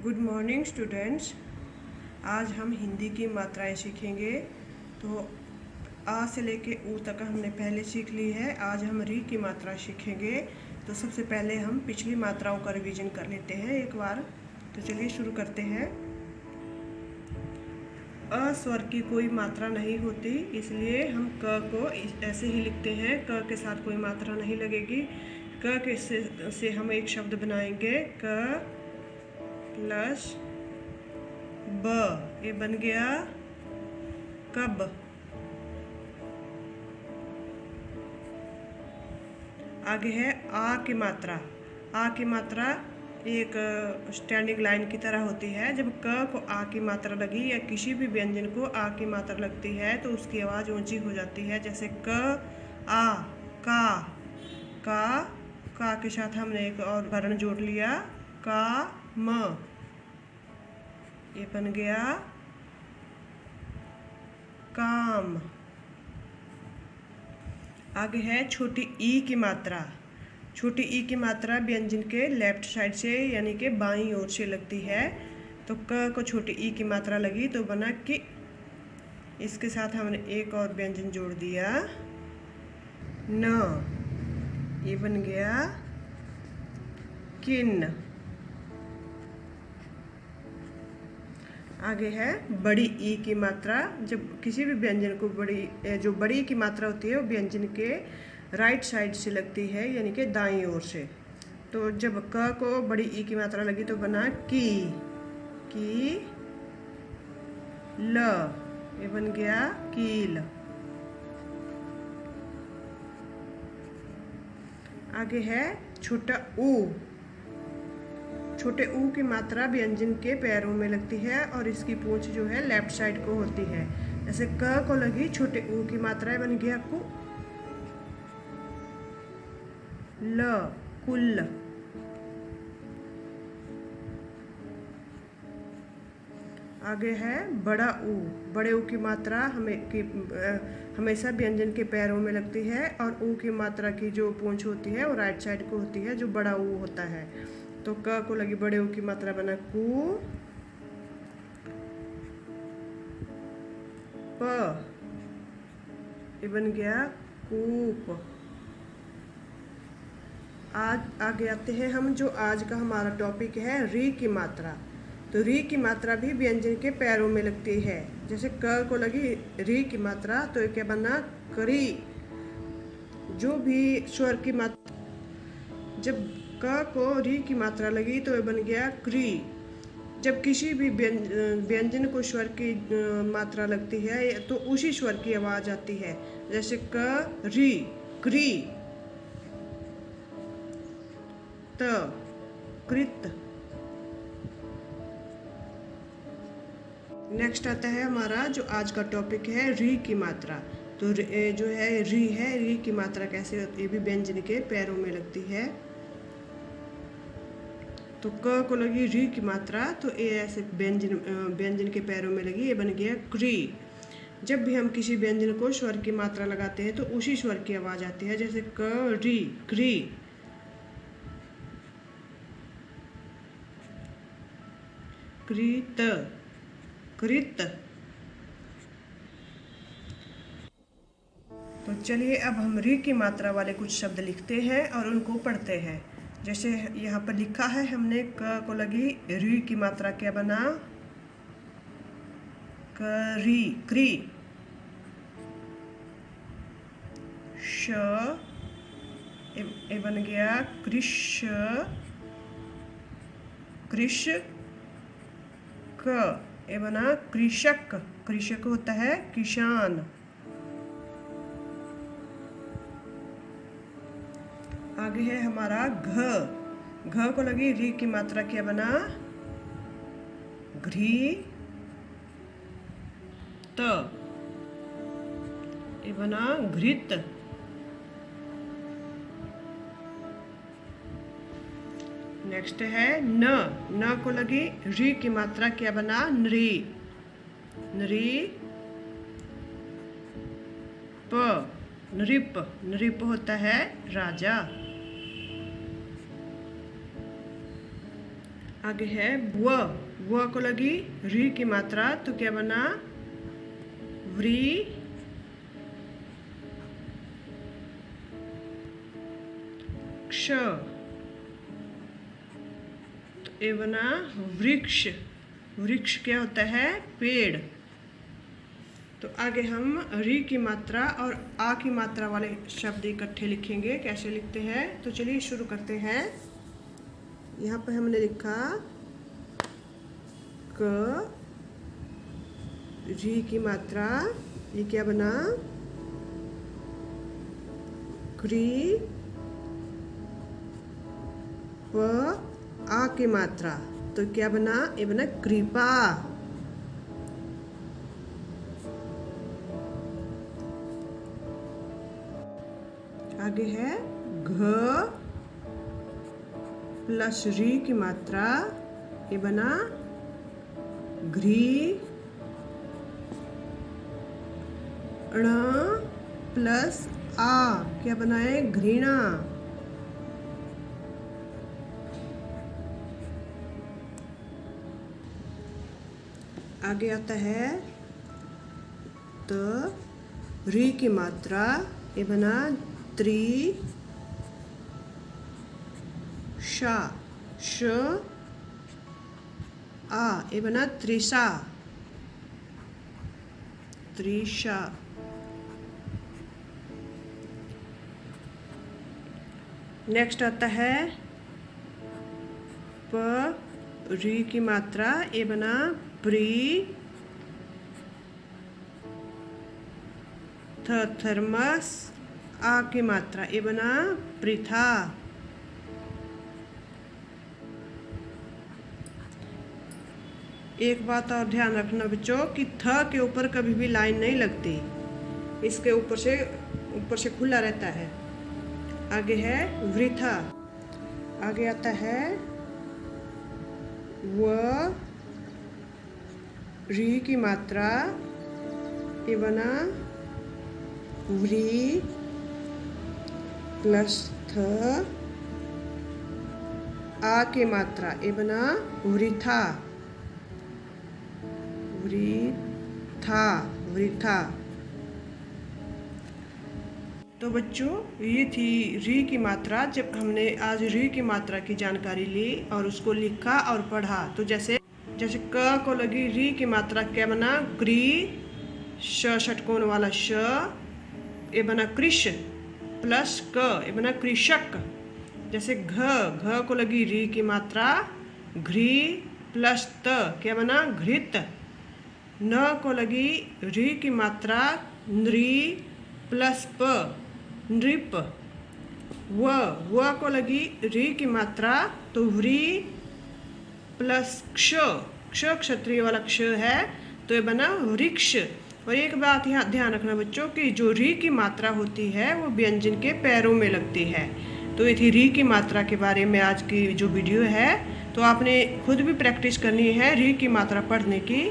Good morning students. आज हम हिंदी की मात्राएं सीखेंगे। तो आ से लेके ऊ तक हमने पहले सीख ली है। आज हम री की मात्रा सीखेंगे। तो सबसे पहले हम पिछली मात्राओं का रिवीजन कर लेते हैं एक बार। तो चलिए शुरू करते हैं। अ स्वर की कोई मात्रा नहीं होती, इसलिए हम क को ऐसे ही लिखते हैं। क के साथ कोई मात्रा नहीं लगेगी। क के से हम एक शब्द बनाएंगे, क प्लस ब, ये बन गया कब। आगे है आ की मात्रा। आ की मात्रा एक स्टैंडिंग लाइन की तरह होती है। जब क को आ की मात्रा लगी या किसी भी व्यंजन को आ की मात्रा लगती है तो उसकी आवाज़ ऊंची हो जाती है। जैसे क आ, का के साथ हमने एक और वर्ण जोड़ लिया, का म, ये बन गया काम। आगे है छोटी ई की मात्रा। छोटी ई की मात्रा व्यंजन के लेफ्ट साइड से यानी कि बाईं ओर से लगती है। तो क को छोटी ई की मात्रा लगी तो बना कि। इसके साथ हमने एक और व्यंजन जोड़ दिया, न, ये बन गया किन। आगे है बड़ी ई की मात्रा। जब किसी भी व्यंजन को जो बड़ी की मात्रा होती है वो व्यंजन के राइट साइड से लगती है यानी कि दाईं ओर से। तो जब क को बड़ी ई की मात्रा लगी तो बना की ल, ये बन गया कील। आगे है छोटा ऊ। छोटे ऊ की मात्रा व्यंजन के पैरों में लगती है और इसकी पूंछ जो है लेफ्ट साइड को होती है। जैसे क को लगी छोटे ऊ की मात्रा बन गया कु, ल, कुल। आगे है बड़ा ऊ। बड़े ऊ की मात्रा हमेशा व्यंजन के पैरों में लगती है और ऊ की मात्रा की जो पूंछ होती है वो राइट साइड को होती है, जो बड़ा ऊ होता है। तो क को लगी बड़े ऊ की मात्रा बना कु, प, ये बन गया कूप। आज आगे आते हैं हम, जो आज का हमारा टॉपिक है री की मात्रा। तो री की मात्रा भी व्यंजन के पैरों में लगती है। जैसे क को लगी री की मात्रा तो ये क्या बना करी। जो भी स्वर की मात्रा, जब क को री की मात्रा लगी तो ये बन गया क्री। जब किसी भी व्यंजन को स्वर की मात्रा लगती है तो उसी स्वर की आवाज आती है। जैसे क री, क्री, त, कृत। नेक्स्ट आता है हमारा जो आज का टॉपिक है री की मात्रा। तो जो है री की मात्रा कैसे होती है, ये भी व्यंजन के पैरों में लगती है। तो क को लगी री की मात्रा तो ये ऐसे व्यंजन के पैरों में लगी, ये बन गया क्री। जब भी हम किसी व्यंजन को स्वर की मात्रा लगाते हैं तो उसी स्वर की आवाज आती है। जैसे क री, क्री, कृत, कृत। तो चलिए अब हम री की मात्रा वाले कुछ शब्द लिखते हैं और उनको पढ़ते हैं। जैसे यहाँ पर लिखा है हमने क को लगी री की मात्रा क्या बना करी, क्री। श, ये बन गया कृष, कृष, क, ये बना कृषक। कृषक होता है किसान। आगे है हमारा घ। घ को लगी री की मात्रा क्या बना घृ, त, ये बना घृत। नेक्स्ट है न को लगी री की मात्रा क्या बना नृ, नृ, प, नृप। नृप होता है राजा। आगे है व को लगी री की मात्रा तो क्या बना व्री क्ष, तो ये बना वृक्ष। वृक्ष क्या होता है पेड़। तो आगे हम री की मात्रा और आ की मात्रा वाले शब्द इकट्ठे लिखेंगे। कैसे लिखते हैं तो चलिए शुरू करते हैं। यहाँ पे हमने लिखा क री की मात्रा, ये क्या बना क्री। प आ की मात्रा तो क्या बना ये बना कृपा। आगे है घ प्लस री की मात्रा, ये बना घ्री। ण प्लस आ क्या बना है घृणा। आगे आता है त री की मात्रा, ये बना त्रि शा। श आ ये बना त्रिशा। त्रिशा। नेक्स्ट आता है प री की मात्रा, ये बना प्री। थ थर्मस आ की मात्रा, ये बना पृथा। एक बात और ध्यान रखना बच्चों कि थ के ऊपर कभी भी लाइन नहीं लगती, इसके ऊपर से खुला रहता है। आगे है वृथा। आगे आता है व री की मात्रा, ये बना व्री प्लस थ। आ की मात्रा, ये बना वृथा। वृथा वृथा। तो बच्चों ये थी री की मात्रा। जब हमने आज री की मात्रा की जानकारी ली और उसको लिखा और पढ़ा, तो जैसे क को लगी री की मात्रा क्या बना क्री। श षटकोण वाला श, ये बना कृष प्लस क, ये बना कृषक। जैसे घ को लगी री की मात्रा घ्री प्लस त, क्या बना घृत। न को लगी री की मात्रा नृ प्लस प, नृप। व को लगी री की मात्रा तो व्री प्लस क्ष। क्ष क्षत्रिय वाला क्ष है तो ये बना वृक्ष। और एक बात यहाँ ध्यान रखना बच्चों कि जो री की मात्रा होती है वो व्यंजन के पैरों में लगती है। तो ये थी री की मात्रा के बारे में आज की जो वीडियो है। तो आपने खुद भी प्रैक्टिस करनी है री की मात्रा पढ़ने की।